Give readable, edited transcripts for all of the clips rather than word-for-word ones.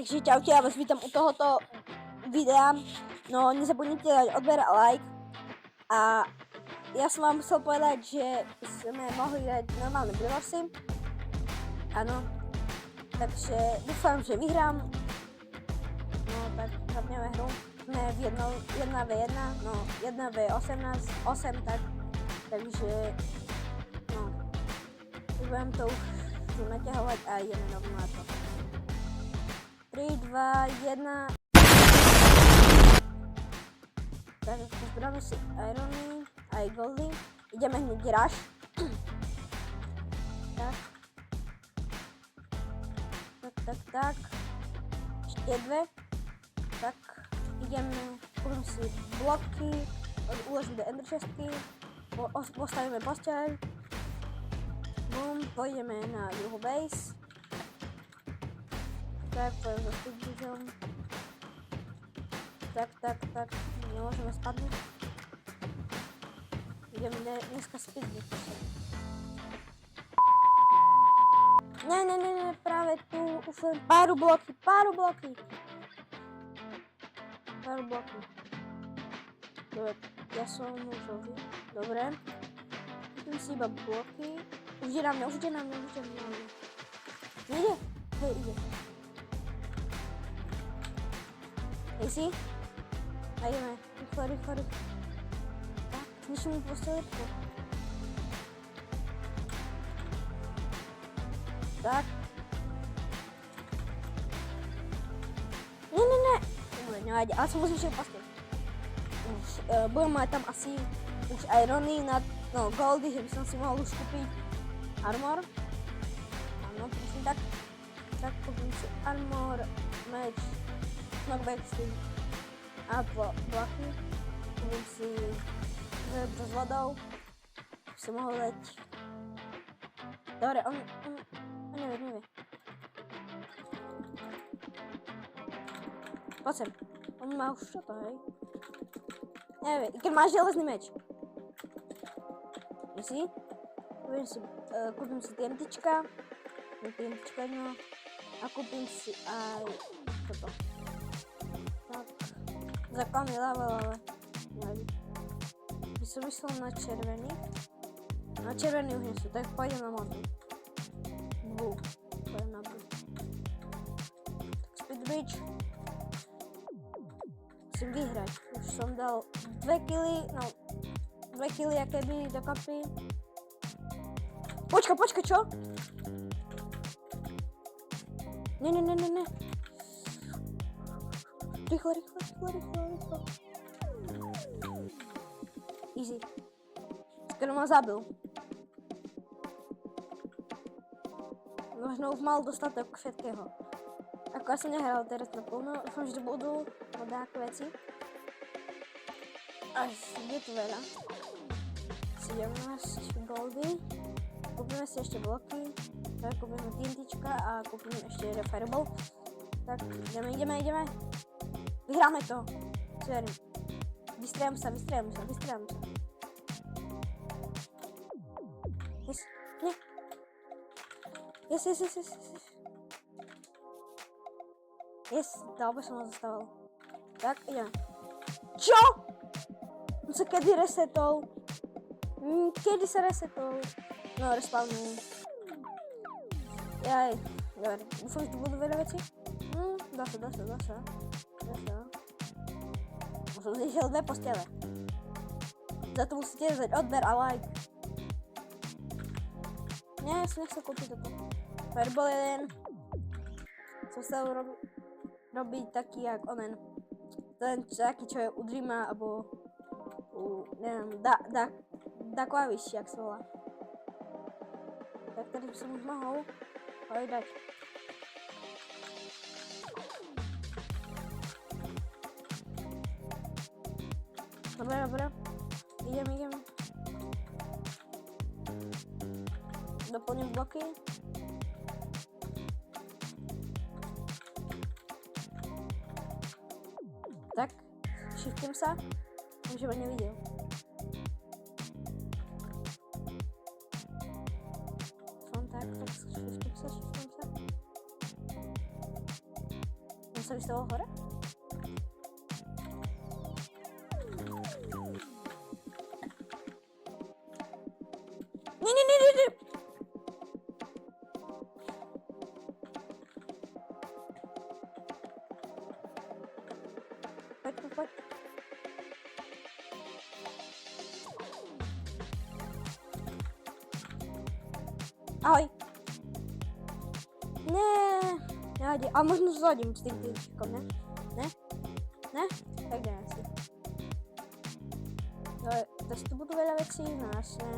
Takže čaute, ja vás vítam u tohoto videa. No, nezabudnite dať odber a like. A ja som vám chcel povedať, že sme mohli dať normálne Brewers-y. Áno. Takže dúfam, že vyhrám. No, tak zapneme hru. Sme v 1v1, no 1v18, 8 tak. Takže, no. Budem to už naťahovať a ideme rovno na to. 3, 2, 1. Tak pozberáme si Irony aj Goldy. Ideme hneď rush. Tak. Tak. Ešte dve. Tak. Ideme, kúpim si bloky, uložím do ender chestky, postavíme posteľ. Boom, pôjdeme na druhú base. Tak, pôjdem za speedbridgeom. Tak, nemôžeme spadnúť. Ideme dneska speedbridge. Ne, práve tu už len pár bloky. Dobre, ja som už ový. Dobre. Kúpim si iba bloky. Už ide na mňa. Nejde? Hej, ide. Hej. A ideme. Rýchlo. Tak, zničím mu posteletku. Tak. Ne. Dobre, nevadí, ale som musím všetko posteľ. Už budem mať tam asi už Irony na Goldy, že by som si mohol už kúpiť armor. Áno, prosím, tak. Tak, kúpim si armor, meč, knockback steel a bloky. Kúpim si s vodou. Už si mohol dať. Dobre, on nevie. Poď sem. On má už čo to, hej? Nevie, i keď máš železný meč. Si? Kúpim si TNTčka. Jedno. A kúpim si aj toto. Tak. Základný level, ale nevadí. By som myslel na červený. Na červený už nie sú, tak pôjdem na modrý. Pôjdem na blue. Tak speedbridge. Musím vyhrať. Už som dal 2 killy, aké by dokopy. Počka, čo? Ne. Rýchlo. Easy. Skoro ma zabil. Možno už mal dostatok všetkého. Ako ja som nehral teraz na plno, dúfam, že budú vodáke veci. Až je tu veľa. 17 goldy. Kúpime si ešte bloky. Tak kúpime TNTčka a kúpime ešte fireball. Tak ideme. Vyhráme to. Verím. Vystrieľam sa. Yes. Nie. Yes. Yes, dálko som ho zastával. Tak, ideme. Čo? On sa kedy resetol? Kedy sa resetol? No, respawnujem. Jaj, dobre. Dúfam, že tu budú veľa veci. Dá sa. Už som znižil 2 postele. Za to musíte dať odber a like. Nie, ja som nechcel kúpiť toto. Fireball 1. Som chcel robiť taký jak onen. Ten taký, čo je u Dreama, alebo neviem, Daklaviš, jak sa volá. Tak tady by som už mohol dať. Dobre. Idem. Doplním bloky. Tak, shiftujem sa. Už ma nevidel. Tak, shiftujem sa. som sa vystavil hore? Nie. Poď. Ahoj. Nevadí. A možno zhodím s tým týmčikom, ne? Ne? Tak jdeme si. Takže tu budú veľa vecí, no jasne.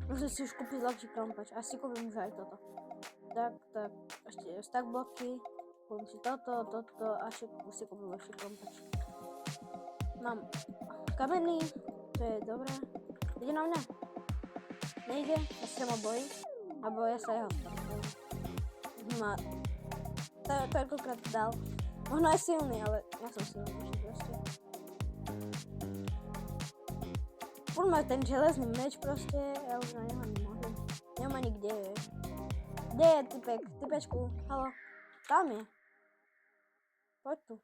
Musím si už kúpiť lepší krompač. Asi kúpim už aj toto. Tak. Ešte stack bloky. Kúpim si toto a ešte si kúpim lepší krompač. Mám kamenný, to je dobré. Ide na mňa? Nejde? Ja sa ma bojím. Abo ja sa jeho spotrebujem. Ma toľkokrát dal. Možno aj silný, ale ja som silný proste. Furt má ten železný meč proste, ja už na neho nemôžem. Neviem ani kde je. Kde je typek? Typečku, halo. Tam je. Poď tu.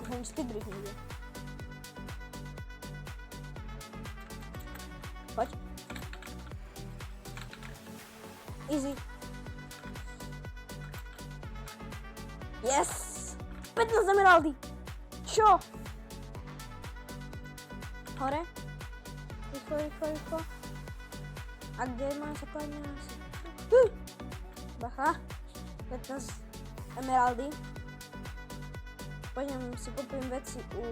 Už ani speedbridge nejde. Poď. Easy. Yes! 15 emeraldy! Čo? Hore? Rýchlo. A kde je moja základňa? Bacha. 15 emeraldy. Poďme si kúpim veci u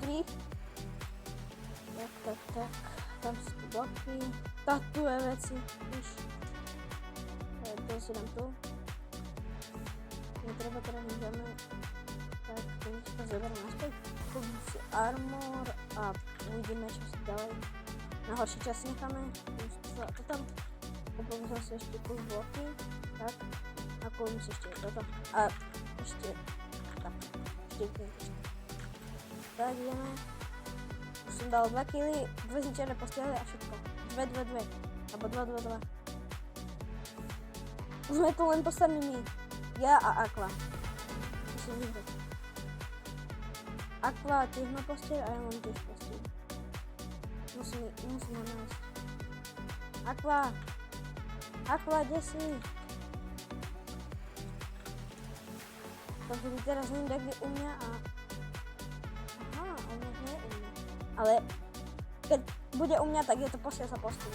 Krik. Tak. Tam sú tu bloky. Tatuje veci. To si dám tu. Netreba teda nedáme. Tak, to zoberiem naspäť. Kúpim si armor a uvidíme, čo si ďalej. Na horší čas necháme. To tam. Kúpim som si ešte kus bloky. Tak. A kúpim si ešte toto. A ešte tak. Ešte. Tak ideme. Už som dal 2 killy, 2 zničené postele a všetko. 2. Abo 2. Už sme tu len poslední my. Ja a Aqua. Musím vyhrať. Aqua tiež má posteľ a ja mám tiež posteľ. Musím ho nájsť. Aqua, kde si? Takže teraz neviem, kde je u mňa a... Aha, u mňa nie je u mňa. Ale keď bude u mňa, tak je to posteľ sa posteľ.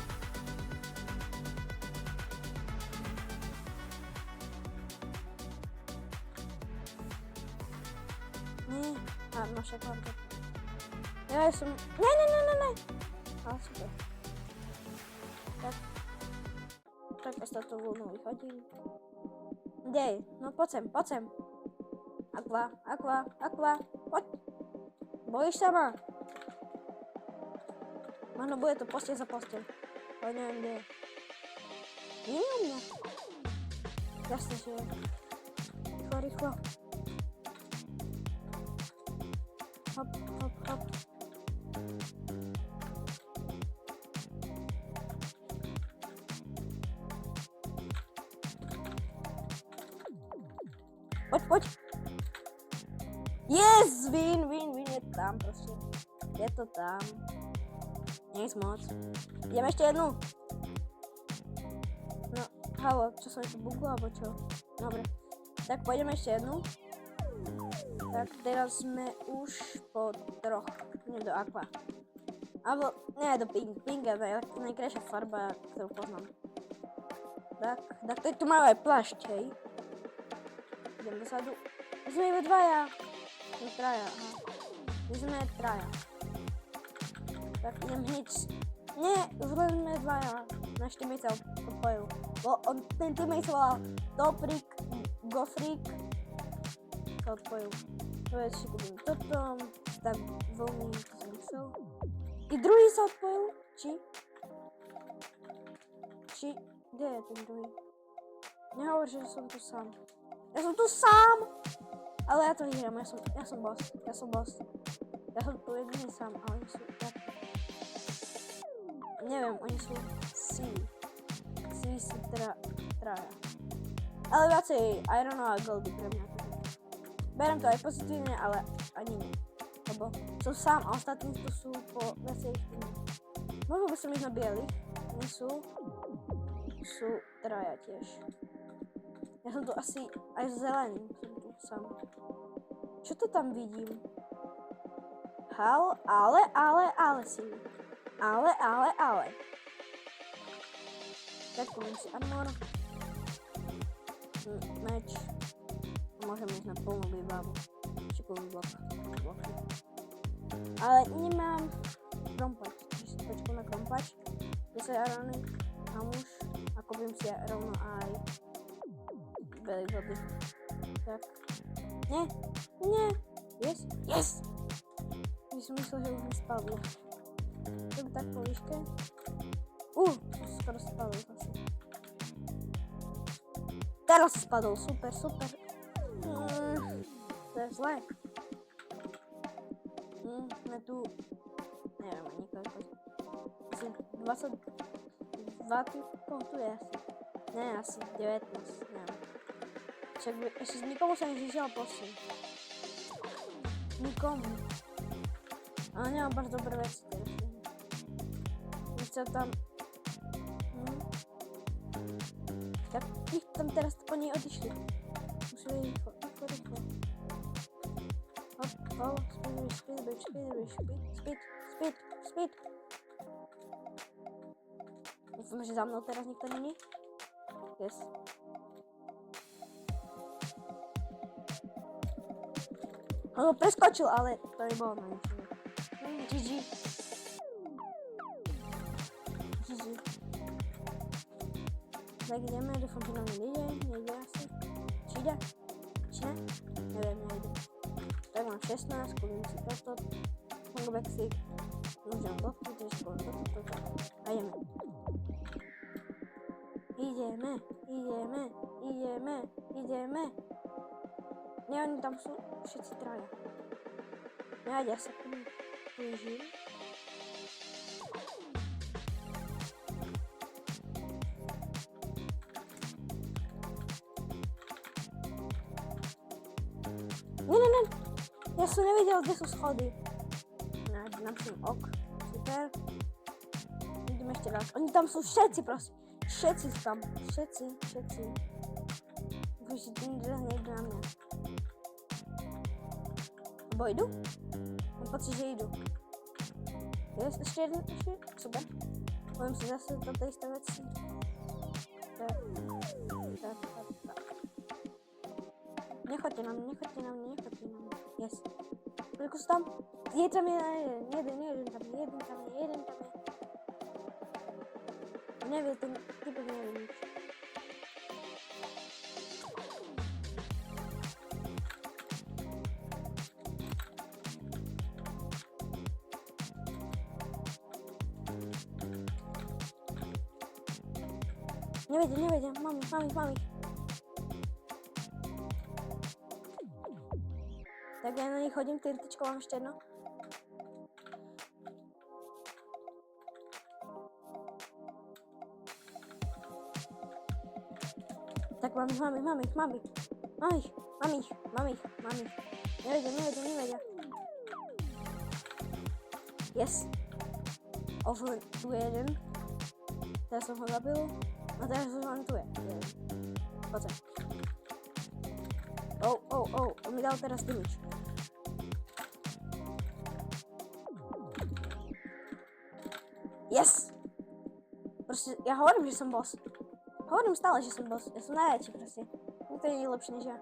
Nie, máš ako to. Ja som... Ne. Ale super. Tak ostatnú vlnu vychodím. Kde je? No poď sem. Aqua, poď. Bojíš sa ma? Možno bude to posteľ za posteľ. Ale neviem, kde je. Nie je u mňa. Jasne, že je. Rýchlo. Hop. Poď. Yes, win, je tam proste. Je to tam. Nic moc. Ideme ešte jednu. No, halo, čo sa mi tu buglo, alebo čo? Dobre. Tak poďme ešte jednu. Tak teraz sme už po 3. Nie do Aqua. Alebo, nie do Pinga, najkrajšia farba, ktorú poznám. Tak teď tu máme aj plášť, hej. Idem dozadu. My sme iba 2. My traja, aha. My sme 3. Tak idem hneď. Nie, už len sme 2. Náš teammate sa odpojil. Ten teammate sa volal Toprik, Gofrik. Sa odpojil. To je, si kúpim toto. Tak vlny, to som chcel. I druhý sa odpojil? Či? Kde je ten druhý? Nehovor, že som tu sám. Ja som tu sám! Ale ja to vyhrám, ja som boss. Ja som tu jediný sám, a oni sú tak... Neviem, oni sú si. Si sú traja. Ale viacej Ironu a Goldy pre mňa. Berem to aj pozitívne, ale ani nie. Lebo som sám a ostatní tu sú po viacej iných. Možno by som ísť na bielých. Nie sú. Sú traja tiež. Ja som tu asi aj zelený. Som tu sám. Čo to tam vidím? Ale si. Ale. Tak poviem si armor. Meč. Môžem ísť na plnú výbavu. Čikový blok. Ale nemám krompač. Čiže si počkám na krompač. 10 arany. A už. A kúpim si rovno aj belej vody. Tak. Nie. Yes. My som myslel, že už mi spadlo. To by tak po výške. Skoro spadol zase. Teraz spadol, super. To je zlé. Sme tu, neviem ani koľko. Asi 22 typov tu je asi. Ne, asi 19, neviem. Však ešte s nikomu sa nežišiel posun. Nikomu. Ale nemám bardzo dobré veci teraz. Nechcel tam... Tak ich tam teraz po nej odišli. Museli rýchlo. Hop, speed. Dúfam, že za mnou teraz nikto není. Yes. On preskočil, ale to nebolo na ničo. GG. Tak ideme, dúfam, že nám nejde asi. Či ide? Či ne? Neviem, nejde. Tak mám 16, kúpim si toto. Hongbacksy. Môžem loptu, tiež kúpim toto. A ideme. Nie, oni tam sú všetci traja. Nejde sa k nim blížim. Ne. Ja som nevidel, kde sú schody. Napíšem ok. Super. Ideme ešte raz. Oni tam sú všetci, prosím. Všetci sú tam. Všetci. Už niekto na mňa. Bo idú? Mám pocit, že idú. Ešte jeden. Super. Poviem si zase toto isté veci. Tak. Nechoďte na mňa. Yes. Koľko sú tam? Je tam jeden tam je. Neviem, ten typek neviem nič. Nevedia. Mám ich. Tak ja na nich chodím, tyrtičko mám ešte jedno. Tak mám ich. Nevedia. Yes. Ovšem tu je jeden. Teraz som ho zabil. A teraz on tu je. Poď sa. On mi dal teraz damage. Yes! Proste, ja hovorím, že som boss. Hovorím stále, že som boss. Ja som najväčší proste. Nikto nie je lepší než ja.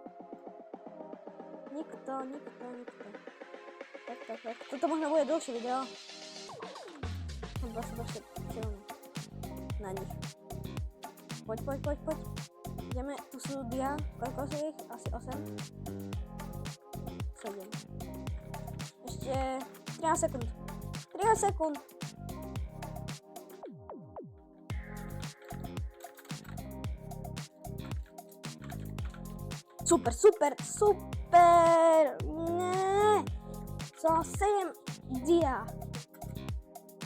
Nikto. Tak. Toto možno bude dlhšie video. Lebo som ešte silný. Na nich. Poď. Ideme, tu sú dia. Koľko sú ich? Asi 8. 7. Ešte 13 sekúnd. Super. Nie. Som 7 dia.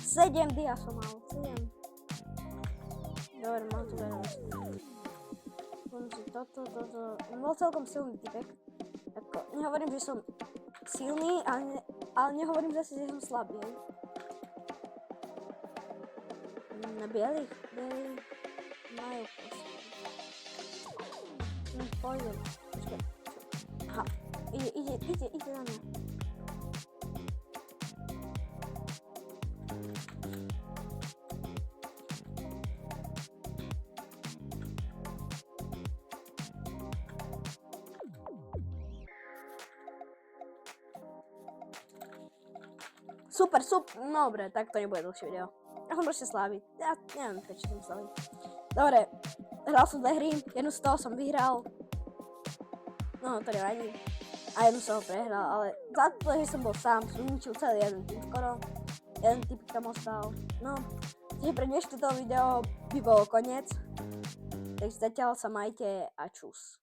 7 dia som mal. 7. Dobre, mám tu veľa. Poviem si toto. Bol celkom silný typek. Ako, nehovorím, že som silný, ale nehovorím zase, že som slabý. Na bielých majú proste. Pôjdem. Počkaj. Aha, ide na mňa. Super, no dobre, tak to nebude dlhšie video. Ja som proste slabý. Ja neviem, prečo som slabý. Dobre, hral som 2 hry, jednu z toho som vyhral. No, to nevadí. A jednu som ho prehral, ale za to, že som bol sám, som ničil celý jeden tým skoro. Jeden typ tam ostal. No, takže pre dnešné toto video by bolo koniec. Takže zatiaľ sa majte a čus.